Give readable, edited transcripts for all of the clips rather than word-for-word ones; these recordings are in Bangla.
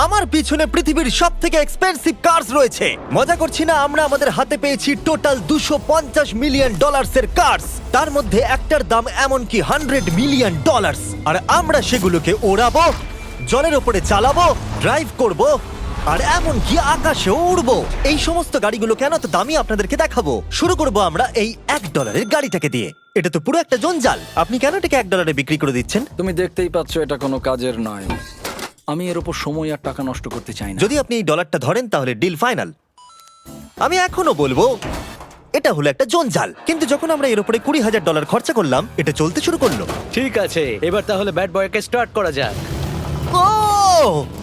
আমার পিছনে পৃথিবীর সব থেকে এক্সপেন্সিভ কার্স রয়েছে। মজা করছি না, আমরা আমাদের হাতে পেয়েছি টোটাল $250 মিলিয়ন এর কার্স। তার মধ্যে একটার দাম এমনকি $100 মিলিয়ন। আর আমরা সেগুলোকে ওড়াবো, জলের ওপরে চালাবো, ড্রাইভ করব, আর এমনকি আকাশেও উড়বো। এই সমস্ত গাড়িগুলো কেন তো দামি আপনাদেরকে দেখাবো। শুরু করব আমরা এই $1 গাড়িটাকে দিয়ে। এটা তো পুরো একটা জঞ্জাল। আপনি কেন এটাকে $1 বিক্রি করে দিচ্ছেন? তুমি দেখতেই পাচ্ছ এটা কোনো কাজের নয়। আমি এর উপর সময় আর টাকা নষ্ট করতে চাই না। যদি আপনি এই ডলারটা ধরেন তাহলে ডিল ফাইনাল। আমি এখনো বলবো এটা হলো একটা জঞ্জাল, কিন্তু যখন আমরা এর উপরে $20,000 খরচা করলাম, এটা চলতে শুরু করলো। ঠিক আছে, এবার তাহলে ব্যাড বয়কে স্টার্ট করা যাক। ও,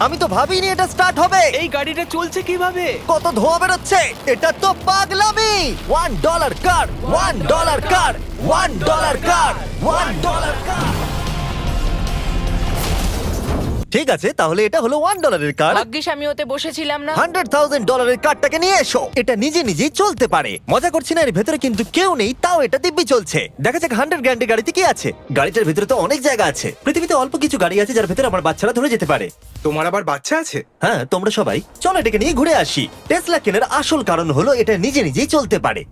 আমি তো ভাবিনি এটা স্টার্ট হবে। এই গাড়িটা চলছে কিভাবে? কত ধোঁয়া বেরোচ্ছে, এটা তো পাগলামি। $1 কার, $1 কার, $1 কার, $1 কার। ঠিক আছে, তাহলে এটা হলো $1 এর কার। ভাগ্যিস আমি ওতে বসেছিলাম না। $100,000 এর কারটাকে নিয়ে এসো। এটা নিজে নিজেই চলতে পারে। মজা করছি না, এর ভেতরে কিন্তু কেউ নেই, তাও এটা দিব্যি চলছে। দেখা যাক 100 গ্র্যান্ডের গাড়িতে কি আছে। গাড়িটার ভেতরে তো অনেক জায়গা আছে। পৃথিবীতে অল্প কিছু গাড়ি আছে যার ভেতরে আমার বাচ্চারা ধরে যেতে পারে। তোমার আবার বাচ্চা আছে? হ্যাঁ, তোমরা সবাই চলো এটাকে নিয়ে ঘুরে আসি। টেসলা কেনার আসল কারণ হলো এটা নিজে নিজেই চলতে পারে।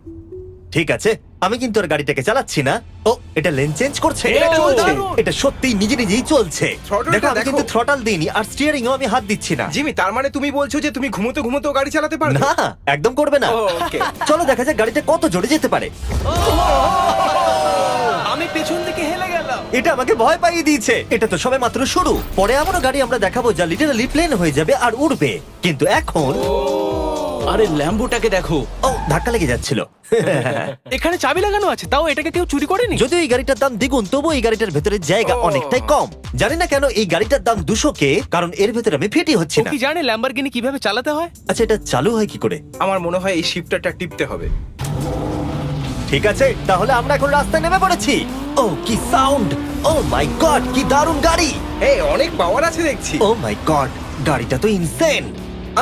ঠিক আছে, আমি কিন্তু আর গাড়িটাকে চালাচ্ছি না। ও, এটা লেন চেঞ্জ করছে। এটা চলছে। এটা সত্যিই নিজে নিজেই চলছে। Throttle-টা দেখো, আমি দেখো। কিন্তু থ্রটাল দিইনি, আর স্টিয়ারিংও আমি হাত দিচ্ছি না। জিমি, তার মানে তুমি বলছো যে তুমি ঘুমোতে ঘুমোতে গাড়ি চালাতে পারবে? না, একদম করবে না। ও, okay. চলো দেখা যাক গাড়িটা কত জোরে যেতে পারে। আমি পেছন থেকে হেলে গেলাম। এটা আমাকে ভয় পাইয়ে দিয়েছে। এটা তো সবে মাত্র শুরু। পরে এমনও গাড়ি আমরা দেখাবো যা লিটারালি প্লেন হয়ে যাবে আর উড়বে। কিন্তু এখন আরে ল্যাম্বোটাকে দেখো, ও, ধাক্কা লেগে যাচ্ছিল। এখানে চাবি লাগানো আছে, তাও এটাকে কেউ চুরি করেনি। যদিও এই গাড়িটার দাম দ্বিগুণ, তবু এই গাড়িটার ভেতরে জায়গা ও। অনেকটাই কম। জানি না কেন এই গাড়িটার দাম 200K, কারণ এর ভেতরে আমি ফিটি হচ্ছি ও না। কি জানে ল্যাম্বরগিনি কিভাবে চালাতে হয়? আচ্ছা, এটা চালু হয় কি করে? আমার মনে হয় এই শিফটারটা টিপতে হবে। ঠিক আছে, তাহলে আমরা এখন রাস্তায় নেমে পড়েছি। ও, কি সাউন্ড! ও মাই গড, কি দারুণ গাড়ি! এই অনেক পাওয়ার আছে দেখছি। ও মাই গড, গাড়িটা তো ইনসেন।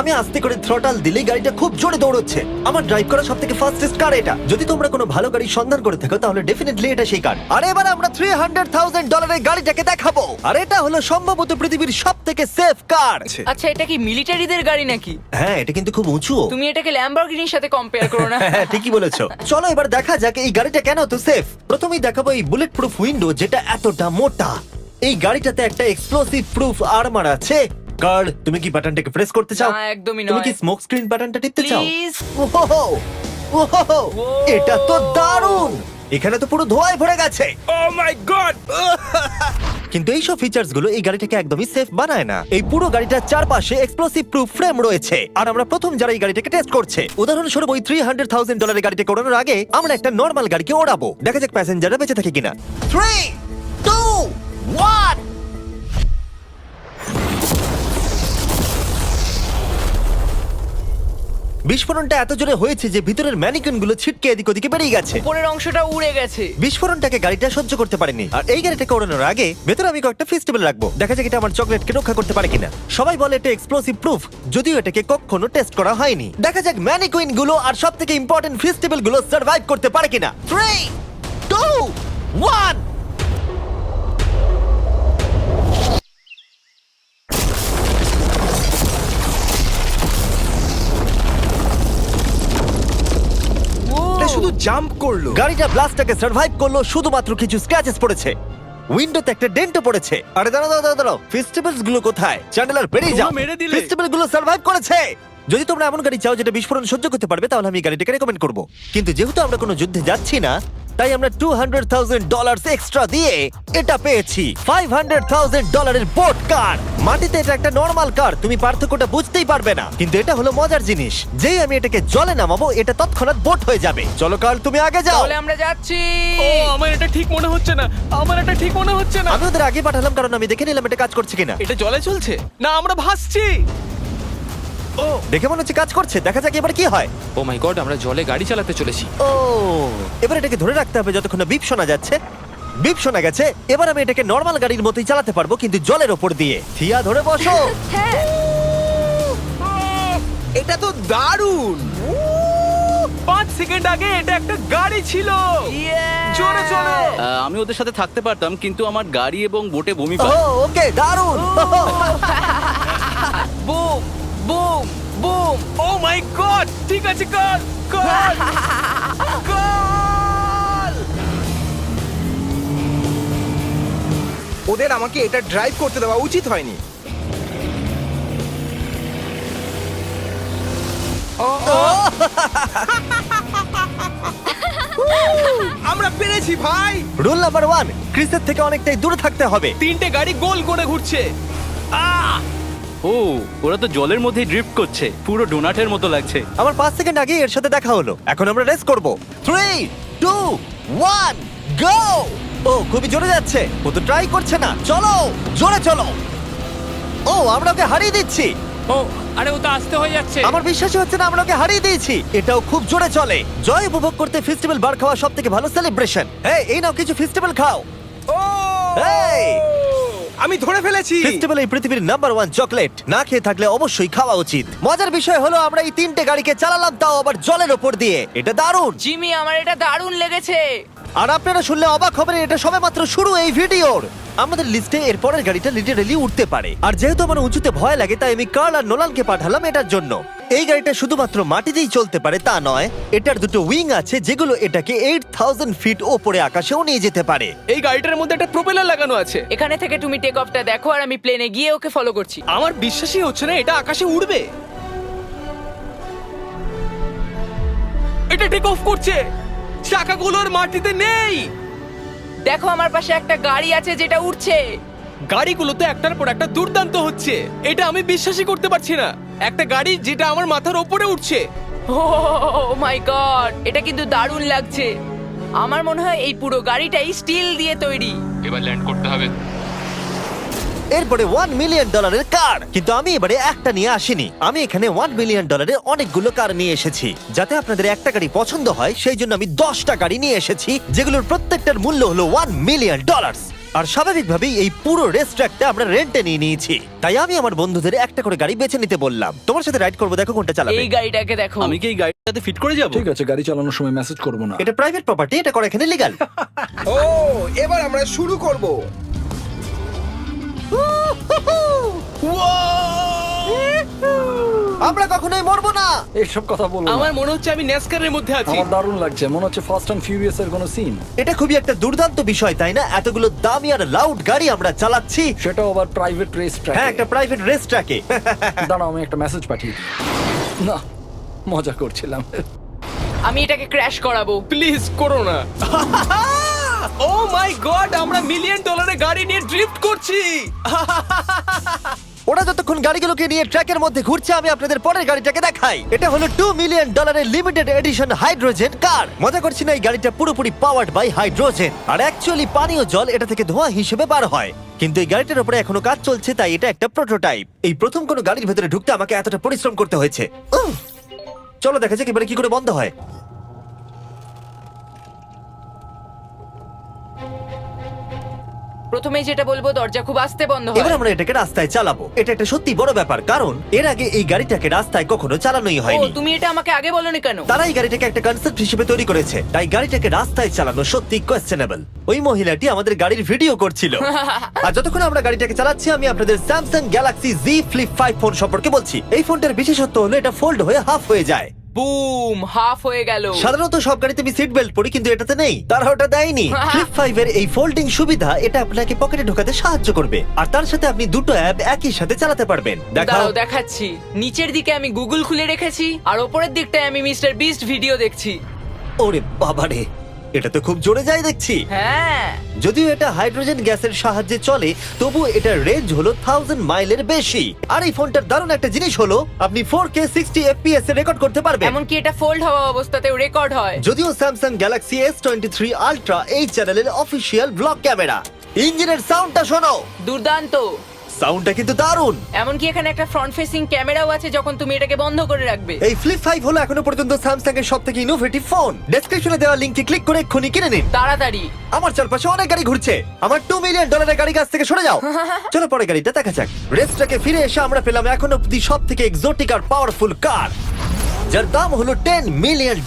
আমি আস্তে করে থ্রটাল দিলেই গাড়িটা খুব জোরে দৌড়চ্ছে। আমার ড্রাইভ করা সবথেকে ফাস্টেস্ট কার এটা। যদি তোমরা কোনো ভালো গাড়ি সন্ধান করে থাকো তাহলে ডেফিনেটলি এটা সেই কার। আর এবার আমরা $300,000 এর গাড়িটাকে দেখাবো। আর এটা হলো সম্ভবত পৃথিবীর সবথেকে সেফ কার। আচ্ছা, এটা কি মিলিটারিদের গাড়ি নাকি? হ্যাঁ, এটা কিন্তু খুব উঁচু। তুমি এটাকে ল্যাম্বরগিনির সাথে কম্পেয়ার করো না। হ্যাঁ, ঠিকই বলেছো। চলো এবার দেখা যাক এই গাড়িটা কেন তো সেফ। প্রথমেই দেখাবো এই বুলেট প্রুফ উইন্ডো, যেটা এতটা মোটা। এই গাড়িটাতে একটা এক্সপ্লোসিভ প্রুফ আর্মার আছে। কার্ড, তুমি কি বাটনটাকে প্রেস করতে চাও? না, একদমই তুমি নয়। কি স্মোক স্ক্রিন বাটনটা টিপতে চাও? Please? ওহো, ওহো, এটা তো দারুণ। এখানে তো পুরো ধোঁয়ায় ভরে গেছে। ও মাই গড! কিন্তু এইসব ফিচার্স গুলো এই গাড়িটাকে একদমই সেফ বানায় না। এই পুরো গাড়িটার চারপাশে এক্সপ্লোসিভ প্রুফ ফ্রেম রয়েছে। আর আমরা প্রথম যারা এই গাড়িটাকে টেস্ট করছে, উদাহরণস্বরূপ ওই $300,000 গাড়িটাকে ওড়ানোর আগে আমরা একটা নর্মাল গাড়িকে ওড়াবো। দেখা যাক প্যাসেঞ্জাররা বেঁচে থাকে কিনা। 3, 2, 1। বিস্ফোরণটা এত জোরে হয়েছে যে ভিতরের ম্যানিকুইন গুলো ছিটকে এদিক ওদিকে বেরিয়ে গেছে। উপরের অংশটা উড়ে গেছে। বিস্ফোরণটাকে গাড়িটা সহ্য করতে পারেনি। আর এই গাড়িটাকে ওড়ানোর আগে ভেতরে আমি কয়েকটা ফেস্টিভ্যাল রাখবো, দেখা যাক এটা আমার চকলেটকে রক্ষা করতে পারে কিনা। সবাই বলে এটা এক্সপ্লোসিভ প্রুফ, যদিও এটাকে কখনো টেস্ট করা হয়নি। দেখা যাক ম্যানিকুইন গুলো আর সব থেকে ইম্পর্টেন্ট ফেস্টিভ্যাল গুলো সার্ভাইভ করতে পারে কিনা। 3, 2, 1। এটা শুধু জাম্প করলো। গাড়িটা ব্লাস্টটাকে সার্ভাইভ করলো, শুধুমাত্র কিছু স্ক্র্যাচেস পড়েছে। উইন্ডোতে একটা ডেন্টও পড়েছে। আরে দাঁড়াও দাঁড়াও দাঁড়াও, ফেস্টিভ্যালস গুলো কোথায়? চ্যান্ডেলার বেরিয়ে যাও। তোমরা মেরে দিলে। ফেস্টিভ্যাল গুলো সার্ভাইভ করেছে। যদি তোমরা এমন গাড়ি চাও যেটা বিস্ফোরণ সহ্য করতে পারবে, তাহলে আমি এই গাড়িটাকে রেকমেন্ড করব। কিন্তু যেহেতু আমরা কোনো যুদ্ধে যাচ্ছি না, তাই আমরা $200,000 এক্সট্রা দিয়ে এটা পেয়েছি। $500,000 এর বোট কার। মাটিতে এটা একটা নর্মাল কার, তুমি পার্থক্যটা বুঝতেই পারবে না। কিন্তু এটা হলো মজার জিনিস, যেই আমি এটাকে জলে নামাবো এটা তৎক্ষণাৎ বোট হয়ে যাবে। চলো কার, তুমি আগে যাও। তাহলে আমরা যাচ্ছি। ও, আমার এটা ঠিক মনে হচ্ছে না, আমার এটা ঠিক মনে হচ্ছে না। আমি ওদের আগে পাঠালাম কারণ আমি দেখে নিলাম এটা কাজ করছে কিনা। এটা জলে চলছে না, আমরা ভাসছি। ও, দেখে মনে হচ্ছে কাজ করছে, দেখা যাক এবার কি হয়। ও মাই গড, আমরা জলে গাড়ি চালাতে চলেছি। ও, এবার এটাকে ধরে রাখতে হবে যতক্ষণ না বিপ শোনা যাচ্ছে। বিপ শোনা গেছে, এবার আমি এটাকে নর্মাল গাড়ির মতোই চালাতে পারবো, কিন্তু জলের ওপর দিয়ে। থিয়া, ধরে বসো। হ্যাঁ, এটা তো দারুণ। 5 সেকেন্ড আগে এটা একটা গাড়ি ছিল। Yeah! জোরে চলো। আমি ওদের সাথে থাকতে পারতাম, কিন্তু আমার গাড়ি এবং বোটে বমি ও, পায়। ওকে, দারুণ। বো বুম বুম। ও মাই গড, ঠিক আছে, কর কর কর। ওদের আমাকে এটা ড্রাইভ করতে দেওয়া উচিত হয়নি। আমরা পেরেছি ভাই। রুল নাম্বার 1, ক্রিসের থেকে অনেকটাই দূরে থাকতে হবে। 3টে গাড়ি গোল করে ঘুরছে। ও ওরা তো জলের মধ্যে ড্রিফট করছে, পুরো ডোনাটের মতো লাগছে। আমার 5 সেকেন্ড আগে এর সাথে দেখা হলো। এখন আমরা রেস করব। 3, 2, 1, গো! ও খুবই জোরে যাচ্ছে। ও তো ট্রাই করছে না। চলো, জোরে চলো। ও আমরা ওকে হারিয়ে দিচ্ছি। ও আরে ও তো আসতে হয়ে যাচ্ছে। আমার বিশ্বাসই হচ্ছে না আমরা ওকে হারিয়ে দিয়েছি। এটাও খুব জোরে চলে। জয় উপভোগ করতে ফেস্টিভ্যাল বার খাওয়া সবথেকে ভালো সেলিব্রেশন। এই নাও কিছু ফেস্টিভ্যাল খাও। ও এই! আমি ধরে ফেলেছি। ফেস্টিভ্যাল এই পৃথিবীর নাম্বার 1 চকলেট। না খেয়ে থাকলে অবশ্যই খাওয়া উচিত। মজার বিষয় হলো আমরা এই 3টে গাড়িকে চালালাম, তাও আবার জলের ওপর দিয়ে। এটা দারুণ। জিমি, আমার এটা দারুণ লেগেছে। আর আপনারা শুনলে অবাক হবেন, এটা সবেমাত্র শুরু এই ভিডিওর। আমাদের লিস্টে এর পরের গাড়িটা লিটারেলি উঠতে পারে। আর যেহেতু আমার উঁচুতে ভয় লাগে, তাই আমি কার্ল আর নোলানকে পাঠালাম এটার জন্য। এই গাড়িটা শুধুমাত্র মাটিতেই চলতে পারে তা নয়, এটার দুটো উইং আছে যেগুলো এটাকে 8000 ফিট ওপরে আকাশেও নিয়ে যেতে পারে। এই গাড়িটার মধ্যে একটা প্রপেলার লাগানো আছে। এখানে থেকে তুমি টেক অফটা দেখো আর আমি প্লেনে গিয়ে ওকে ফলো করছি। আমার বিশ্বাসই হচ্ছে না এটা আকাশে উড়বে। এটা টেক অফ করছে, চাকাগুলোর মাটিতে নেই। দেখো আমার পাশে একটা গাড়ি আছে যেটা উড়ছে। গাড়িগুলোতে একটার পর একটা দুর্দান্ত হচ্ছে। এটা আমি বিশ্বাসই করতে পারছি না, একটা গাড়ি যেটা আমার মাথার ওপরে উঠছে। ও মাই গড, এটা কিন্তু দারুণ লাগছে। আমার মনে হয় এই পুরো গাড়িটাই স্টিল দিয়ে তৈরি। এবার ল্যান্ড করতে হবে। এরপরে $1 মিলিয়ন কার। কিন্তু আমি এবারে একটা নিয়ে আসিনি। আমি এখানে $1 মিলিয়ন অনেকগুলো কার নিয়ে এসেছি। যাতে আপনাদের একটা গাড়ি পছন্দ হয় সেই জন্য আমি 10টা গাড়ি নিয়ে এসেছি, যেগুলোর প্রত্যেকটার মূল্য হলো $1 মিলিয়ন। আর স্বাভাবিকভাবেই এই পুরো রেস ট্র্যাকটা আমরা রেন্টে নিয়ে নিয়েছি। তাই আমি আমার বন্ধুদের একটা করে গাড়ি বেছে নিতে বললাম। তোমার সাথে রাইড করবো, দেখো কোনটা চালাবে। এই গাড়িটাকে দেখো। আমি কি এই গাড়িটাতে ফিট করে যাব? ঠিক আছে, গাড়ি চালানোর সময় মেসেজ করবো না। এটা প্রাইভেট প্রপার্টি, এটা করা এখানে লিগ্যাল। ও এবার আমরা শুরু করব। আমরা কখনোই মরবো না। এইসব কথা বলবো আমার না। মনে হচ্ছে আমি ন্যাসকারের মধ্যে আছি। আমার দারুণ লাগছে, মনে হচ্ছে ফাস্ট অ্যান্ড ফিউরিয়াস এর কোনো সিন। এটা খুবই একটা দুর্দান্ত বিষয়, তাই না? এতগুলো দামি আর লাউড গাড়ি আমরা চালাচ্ছি। সেটাও আবার প্রাইভেট রেস ট্র্যাক। হ্যাঁ, একটা প্রাইভেট রেস ট্র্যাকে। দাঁড়াও, আমি একটা মেসেজ পাঠিয়ে দিই। না, মজা করছিলাম। আমি এটাকে ক্র্যাশ করাবো। প্লিজ করো না। ও মাই গড, আমরা $1 মিলিয়ন গাড়ি নিয়ে ড্রিফট করছি। ওরা যতক্ষণ গাড়িগুলোকে নিয়ে ট্র্যাকের মধ্যে ঘুরছে, আমি আপনাদের পরের গাড়িটাকে দেখাই। এটা হলো $2 million limited edition hydrogen car. মজা করছি না, এই গাড়িটা পুরোপুরি পাওয়ার্ড বাই হাইড্রোজেন। আর অ্যাকচুয়ালি পানীয় জল এটা থেকে ধোঁয়া হিসেবে বার হয়। কিন্তু এই গাড়িটার উপরে এখনো কাজ চলছে, তাই এটা একটা প্রোটোটাইপ। এই প্রথম কোনো গাড়ির ভেতরে ঢুকতে আমাকে এতটা পরিশ্রম করতে হয়েছে। চলো দেখা যাক এবারে কি করে বন্ধ হয়। প্রথমে যেটা বলবো, দরজা খুব আস্তে বন্ধ এবার হয়। আমরা এটাকে রাস্তায় চালাবো। এটা একটা সত্যি বড় ব্যাপার, কারণ এর আগে এই গাড়িটাকে রাস্তায় কখনো চালানোই ও, হয়নি। তুমি এটা আমাকে আগে বলনি কেন? তারা এই গাড়িটাকে একটা কনসেপ্ট হিসেবে তৈরি করেছে, তাই গাড়িটাকে রাস্তায় চালানো সত্যি কোয়েশ্চেনেবল। ওই মহিলাটি আমাদের গাড়ির ভিডিও করছিল। আর যতক্ষণ আমরা গাড়িটাকে চালাচ্ছি, আমি আপনাদের Samsung Galaxy Z Flip 5 phone সম্পর্কে বলছি। এই ফোনটার বিশেষত্ব হলো এটা ফোল্ড হয়ে হাফ হয়ে যায়। বুম, হাফ হয়ে গেল। সাধারণত সব গাড়িতে আমি সিট বেল্ট পরি, কিন্তু এটাতে নেই। তারা ওটা দেয়নি। ফ্লিপ 5 এর এই ফোল্ডিং সুবিধা, এটা আপনাকে পকেটে ঢোকাতে সাহায্য করবে। আর তার সাথে আপনি দুটো অ্যাপ একই সাথে চালাতে পারবেন। দেখাও। দাঁড়াও দেখাচ্ছি। নিচের দিকে আমি গুগল খুলে রেখেছি, আর ওপরের দিকটায় আমি মিস্টার বিস্ট ভিডিও দেখছি। ওরে বাবারে, এটা তো খুব জোরে যায় দেখছি। হ্যাঁ, যদিও এটা হাইড্রোজেন গ্যাসের সাহায্যে চলে, তবু এটার রেঞ্জ হলো 1000 মাইলের বেশি। আর এই ফোনটার দারুণ একটা জিনিস হলো, আপনি 4K 60 FPS এ রেকর্ড করতে পারবেন। এমনকি এটা ফোল্ড হওয়া অবস্থাতেও রেকর্ড হয়। যদিও স্যামসাং গ্যালাক্সি S23 আলট্রা এই চ্যানেলের অফিসিয়াল ব্লগ ক্যামেরা। ইঞ্জিনের সাউন্ডটা শোনো, দুর্দান্ত। সাউন্ডটা কিন্তু দারুণ। এমনকি এখানে একটা ফ্রন্ট ফেসিং ক্যামেরাও আছে যখন তুমি এটাকে বন্ধ করে রাখবে। এই ফ্লিপ 5 হলো এখনো পর্যন্ত স্যামসাং এর সবথেকে ইনোভেটিভ ফোন। ডেসক্রিপশনে দেওয়া লিংকে ক্লিক করে এক্ষুনি কিনে নিন। তাড়াতাড়ি। আমার চারপাশে অনেক গাড়ি ঘুরছে। আমার $2 মিলিয়ন গাড়ি কাছ থেকে সরে যাও। চলো পরে গাড়িটা দেখা যাক। রেসটাকে ফিরে এসে আমরা পেলাম এখন অব্দি সবথেকে এক্সোটিক আর পাওয়ারফুল কার, যার দাম হলো $10 মিলিয়ন।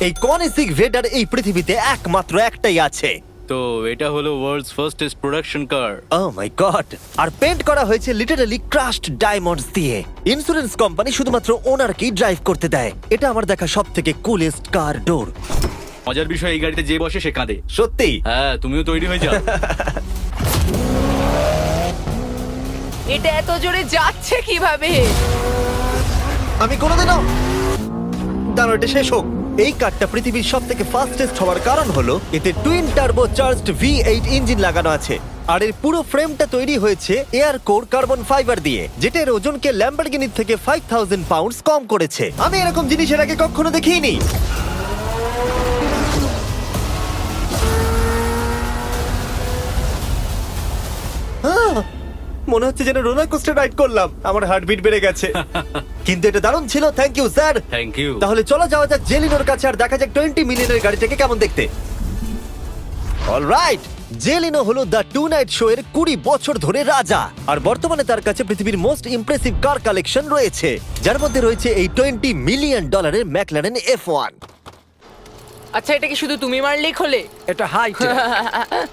এই কনিসিক ভেডার এই পৃথিবীতে একমাত্র একটাই আছে। তো এটা হলো ওয়ার্ল্ডস ফার্স্টেস্ট প্রোডাকশন কার। ও মাই গড! আর পেন্ট করা হয়েছে লিটারালি ক্রাশড ডায়মন্ডস দিয়ে। ইন্স্যুরেন্স কোম্পানি শুধুমাত্র ওনারকেই ড্রাইভ করতে দেয়। এটা আমার দেখা সবথেকে কুলেস্ট কার ডোর। মজার বিষয়, এই গাড়িতে যে বসে সে কাঁদে। সত্যি? হ্যাঁ, তুমিও তৈরি হয়ে যাও। এটা এত জোরে যাচ্ছে কিভাবে? আমি কোনোদিনও দাঁড়ো, এটা শেষ হোক। এই কারটা পৃথিবীর সব থেকে ফাস্টেস্ট হওয়ার কারণ হলো এতে twin turbo charged V8 engine লাগানো আছে। আর এর পুরো ফ্রেমটা তৈরি হয়েছে এয়ার কোর কার্বন ফাইবার দিয়ে, যেটা এর ওজনকে ল্যাম্বরগিনির থেকে 5000 পাউন্ডস কম করেছে। আমি এরকম জিনিসের আগে কখনো দেখিনি। মনে হচ্ছে যেন রোলার কোস্টার রাইড করলাম। আমার হার্টবিট বেড়ে গেছে। কিন্তু এটা দারুণ ছিল। Thank you sir. Thank you. তাহলে চলো যাওয়া যাক জেলিনোর কাছে আর দেখা যাক 20 মিলিয়নের গাড়িটাকে কেমন দেখতে। অলরাইট, জেলিনো হলো দ্য টু নাইট শো এর 20 বছর ধরে রাজা। আর বর্তমানে তার কাছে পৃথিবীর মোস্ট ইমপ্রেসিভ কার কালেকশন রয়েছে, যার মধ্যে রয়েছে এই $20 মিলিয়ন ম্যাকলারেন F1। আচ্ছা, এটা কি শুধু তুমি মারলেই খোলে? এটা হাইট।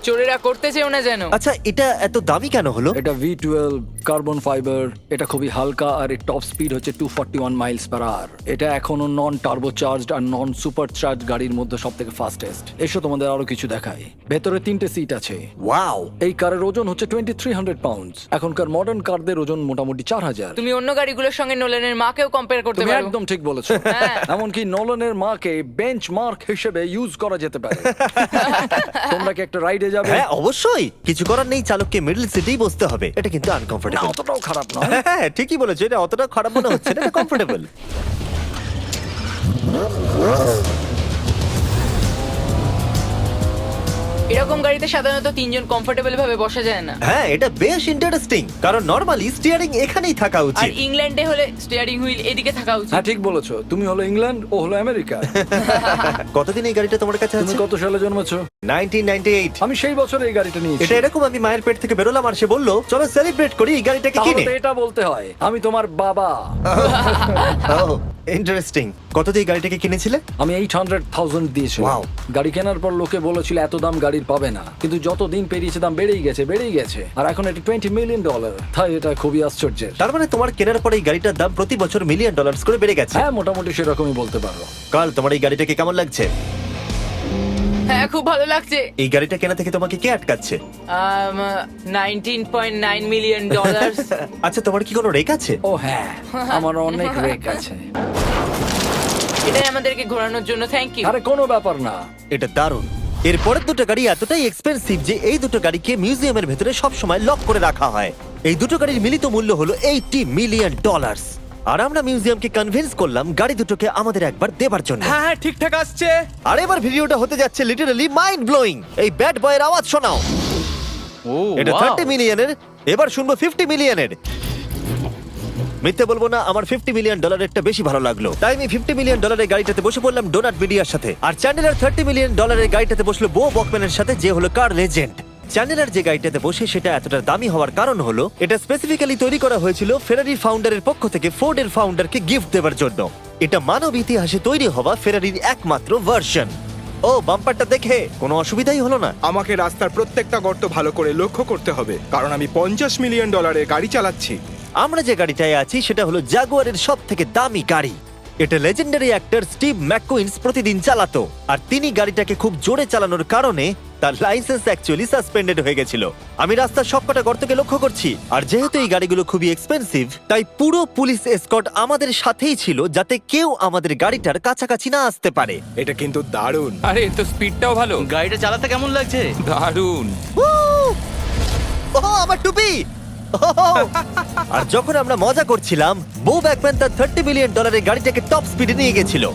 চোরেরা করতে চেও না যেন। আচ্ছা, এটা এত দামি কেন হলো? এটা V12 কার্বন ফাইবার। এটা খুবই হালকা আর এর টপ স্পিড হচ্ছে 241 মাইলস পার আওয়ার। এটা এখনো নন টার্বো চার্জড আর নন সুপার চার্জ গাড়ির মধ্যে সবথেকে ফাস্টেস্ট। এসো তোমাদের আরো কিছু দেখাই। ভেতরে 3টে সিট আছে। ওয়াও! এই কারের ওজন হচ্ছে 2300 পাউন্ডস। এখনকার মডার্ন কারদের ওজন মোটামুটি 4000। তুমি অন্য গাড়িগুলোর সঙ্গে নোলেনের মাকেও কম্পেয়ার করতে তুমি পারো। একদম ঠিক বলেছো। হ্যাঁ। এমনকি নোলানের মাকে বেঞ্চমার্ক হিসেবে ইউজ করা যেতে পারে। তোমরা কি একটা রাইডে যাবে? হ্যাঁ, অবশ্যই। কিছু করার নেই, চালককে মিডল সিটেই বসতে হবে। এটা কিন্তু না, আনকমফোর্টেবল। অতটাও খারাপ নয়। হ্যাঁ, ঠিকই বলেছো। এটা অতটা খারাপ মনে হচ্ছে না, এটা কমফোর্টেবল। এরকম গাড়িতে সাধারণত 3 জন কমফোর্টেবল ভাবে বসা যায় না। হ্যাঁ, এটা বেশ ইন্টারেস্টিং, কারণ নরমালি স্টিয়ারিং এখানেই থাকা আর উচিত। ইংল্যান্ডে হলে স্টিয়ারিং হুইল এদিকে থাকা উচিত। হ্যাঁ, ঠিক বলেছো। তুমি হলো ইংল্যান্ড, ও হলো আমেরিকা। কতদিন এই গাড়িটা তোমার কাছে তুমি আছে? কত সালে জন্মেছো? 1998। আমি সেই বছর এই গাড়িটা নিয়েছি। এটা এরকম, আমি মায়ের পেট থেকে বেরোলাম আর সে বললো চলো সেলিব্রেট করি এই গাড়িটাকে তাহলে কিনে। তো এটা বলতে হয় আমি তোমার বাবা। ইন্টারেস্টিং। কত দিয়ে এই গাড়িটাকে কিনেছিলে? আমি 800,000 দিয়েছিলাম। Wow. গাড়ি কেনার পর লোকে বলেছিল এত দাম গাড়ির পাবে না, কিন্তু যত দিন পেরিয়েছে দাম বেড়েই গেছে। আর এখন এটা $20 মিলিয়ন। তাই এটা খুবই আশ্চর্যের। তার মানে তোমার কেনার পরে এই গাড়িটার দাম প্রতি বছর $1 মিলিয়ন করে বেড়ে গেছে। হ্যাঁ, মোটামুটি সেরকমই বলতে পারো। কাল তোমার এই গাড়িটাকে কেমন লাগছে? হ্যাঁ, খুব ভালো লাগছে। এই গাড়িটা কেনা থেকে তোমাকে কে আটকাচ্ছে? $19.9 মিলিয়ন। আচ্ছা, তোমার কি কোনো রেক আছে? ও হ্যাঁ, আমার অনেক রেক আছে। এটাই আমাদেরকে ঘোরানোর জন্য থ্যাংক ইউ। আরে কোনো ব্যাপার না। এটা দারুণ। এরপরের দুটো গাড়ি এতটাই এক্সপেন্সিভ যে এই দুটো গাড়িকে মিউজিয়ামের ভেতরে সব সময় লক করে রাখা হয়। এই দুটো গাড়ির মিলিত মূল্য হলো $80 মিলিয়ন। আর আমরা মিউজিয়ামকে কনভিন্স করলাম গাড়ি দুটোকে আমাদের একবার দেবার জন্য। হ্যাঁ হ্যাঁ, ঠিকঠাক আসছে। আর এবার ভিডিওটা হতে যাচ্ছে লিটারালি মাইন্ড ব্লোয়িং। এই ব্যাড বয়ের আওয়াজ শোনাও। ও, এটা wow! 30 মিলিয়নের, এবার শুনবো 50 মিলিয়নের। মিথ্যে বলবো না, আমার $50 মিলিয়ন বেশি ভালো লাগলো, তাই আমি $50 মিলিয়ন গাড়িটাতে বসে পড়লাম ডোনাট মিডিয়ার সাথে। আর চ্যান্ডেলার $30 মিলিয়ন গাড়িটাতে বসলো বো বকম্যানের সাথে, যে হলো কার লেজেন্ড। চ্যান্ডেলার যে গাড়িটাতে বসে সেটা এতটা দামি হওয়ার কারণ হলো এটা স্পেসিফিক্যালি তৈরি করা হয়েছিল ফেরারির ফাউন্ডারের পক্ষ থেকে ফোর্ডের ফাউন্ডারকে গিফট দেওয়ার জন্য। এটা মানব ইতিহাসে তৈরি হওয়া ফেরারির একমাত্র ভার্সন। ও, বাম্পারটা দেখে কোনো অসুবিধাই হলো না। আমাকে রাস্তার প্রত্যেকটা গর্ত ভালো করে লক্ষ্য করতে হবে, কারণ আমি $50 মিলিয়ন গাড়ি চালাচ্ছি। আমরা যে গাড়িটায় আছি সেটা হলো জাগুয়ারের সব থেকে দামি গাড়ি। এটা লেজেন্ডারি অ্যাক্টর স্টিভ ম্যাককুইন্স প্রতিদিন চালাতো, আর তিনি গাড়িটাকে খুব জোরে চালানোর কারণে তার লাইসেন্স অ্যাকচুয়ালি সাসপেন্ডেড হয়ে গেছিল। আমি রাস্তার সবকটা গর্তকে লক্ষ্য করছি, আর যেহেতু এই গাড়িগুলো খুবই এক্সপেন্সিভ তাই পুরো পুলিশ এসকর্ট আমাদের সাথেই ছিল, যাতে কেউ আমাদের গাড়িটার কাছাকাছি না আসতে পারে। এটা কিন্তু দারুণ। আরে এর তো স্পিডটাও ভালো। গাড়িটা চালাতে কেমন লাগছে? দারুণ। ওহ, আমার টুপি! ওহ! আর যখন আমরা মজা করছিলাম, বো ব্যাকম্যান তার $30 মিলিয়ন গাড়িটাকে টপ স্পিডে নিয়ে গেছিল।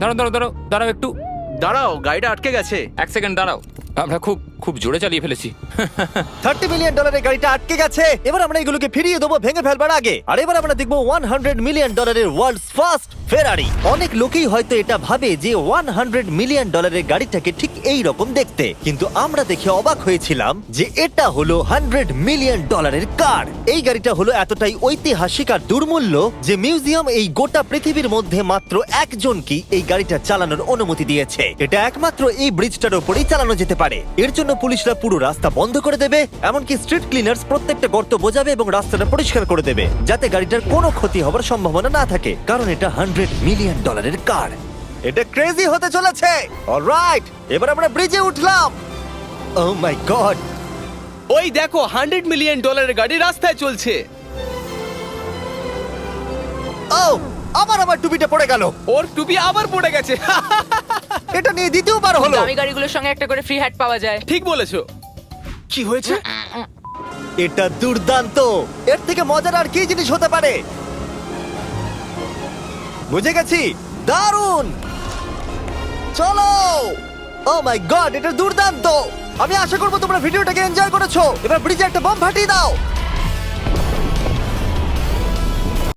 দাঁড়াও একটু। দাঁড়াও, গাড়িটা আটকে গেছে। 1 সেকেন্ড দাঁড়াও। আমরা খুব খুব জোরে চালিয়ে ফেলেছি। $30 মিলিয়ন গাড়িটা আটকে গেছে। এবার আমরা এগুলোকে ফিরিয়ে দেবো ভেঙে ফেলবার আগে। আর এবার আমরা দেখবো $100 মিলিয়ন ওয়ার্ল্ডস ফার্স্ট ফেরারি। অনেক লোকেই হয়তো এটা ভাবে যে $100 মিলিয়ন গাড়িটাকে ঠিক এই রকম দেখতে, কিন্তু আমরা দেখে অবাক হয়েছিলাম যে এটা হলো $100 মিলিয়ন কার। এই গাড়িটা হলো এতটাই ঐতিহাসিক আর দুর্মূল্য যে মিউজিয়াম এই গোটা পৃথিবীর মধ্যে মাত্র একজনকেই এই গাড়িটা চালানোর অনুমতি দিয়েছে। এটা একমাত্র এই ব্রিজটার উপরেই চালানো যেতে পারে। এর জন্য পুলিশরা পুরো রাস্তা বন্ধ করে দেবে, এমনকি স্ট্রিট ক্লিনার্স প্রত্যেকটা গর্ত বোঝাবে এবং রাস্তাটা পরিষ্কার করে দেবে, যাতে গাড়িটার কোনো ক্ষতি হবার সম্ভাবনা না থাকে, কারণ এটা $100 মিলিয়ন কার। এটা ক্রেজি হতে চলেছে। অলরাইট, এবার আমরা ব্রিজে উঠলাম। ও মাই গড, ওই দেখো $100 মিলিয়ন গাড়ি রাস্তায় চলছে। ও আমার টুপিটা পড়ে গেল। ওর টুপি আবার পড়ে গেছে। এটা নিয়ে দ্বিতীয়বার হলো। দামি গাড়িগুলোর সঙ্গে একটা করে ফ্রি হ্যাট পাওয়া যায়। ঠিক বলেছো। কি হয়েছে? এটা দুর্দান্ত। এর থেকে মজার আর কি জিনিস হতে পারে? বুঝে গেছি, দারুণ। চলো। ও মাই গড, এটা দুর্দান্ত। আমি আশা করবো তোমরা ভিডিওটাকে এনজয় করেছো। এবার ব্রিজে একটা বম ফাটিয়ে দাও।